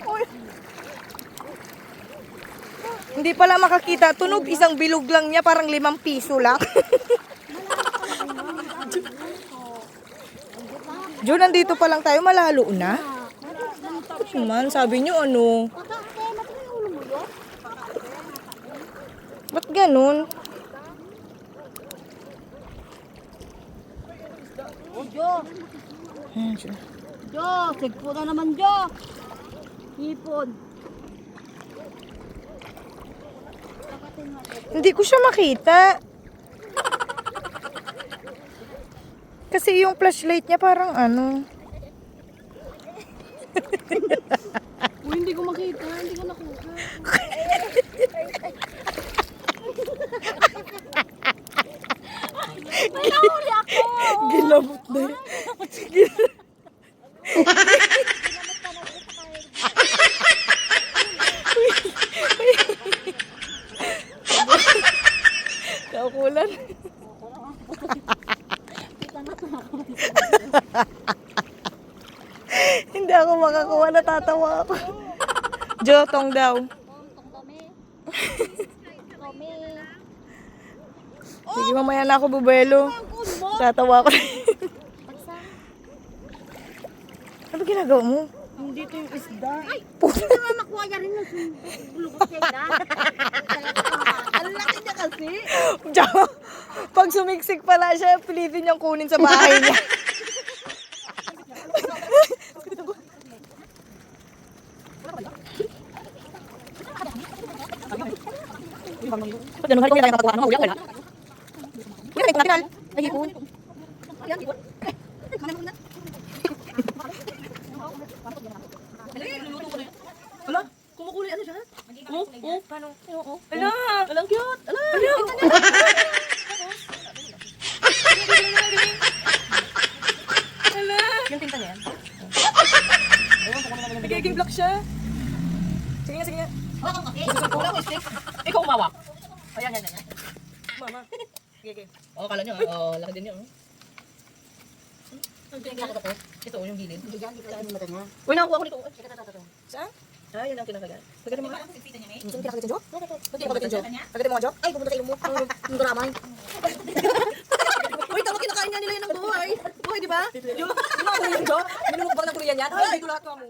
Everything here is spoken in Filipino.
Uy. Hindi pala makakita. Tunog, isang bilog lang niya. Parang 5 piso lang. Jo, nandito pa lang tayo. Malalo na. Man, sabi niyo ano? Ba't ganun? Oh, Jo. Ayan siya. Jo, sigpo na naman, Jo. Hipon. Hindi ko siya makita. Kasi yung flashlight niya parang ano. Uy, hindi ko makita. Hindi ko nakuha. May nahuli ako. Ginamot na. Kaukulan. Hindi ako makakuha, natatawa ako. Jotong daw. Sige, mamaya na ako bubelo. Tatawa ako. Ano ginagawa mo? Hindi ito yung isda. Ay, hindi naman nakuha niya rin yung bulubot niya na. Ang laki niya kasi. Diyan, pag sumiksik pala siya, pilitin niyang kunin sa bahay niya. Pag ganun, harito niya tayo makakuha. Ano, mauyak wala? Yan, may kumatinal. Ay, hipon. Yan, hipon. Ala, kumukulay ano siya? Oh, Paano? oo. Ala! Alang cute. Ala. Ala! Yung tinta niya yan? Nagiging black siya. Sige nga, sige nga. Ikaw umawak. Ayan, yan, yan. Mama. Sige. Oh, kala nyo, oh, laki din nyo. Ito, yung gilid. Uy, nakakuha ko nito. Saan? Ah, yun ang kinakagat. Pagkati mo nga. Sino kinakagat yung Jo? Ba't kinakagat yung Jo? Pagkati mo nga, Jo? Ay, pumunta sa ilong mo. Ang drama. Uy, tama kinakain nga nila yan ng buhay. Buhay, di ba? Yung mga Korean, Jo? Minumukbang ng Korean yan? Ay, dito lahat ka mo.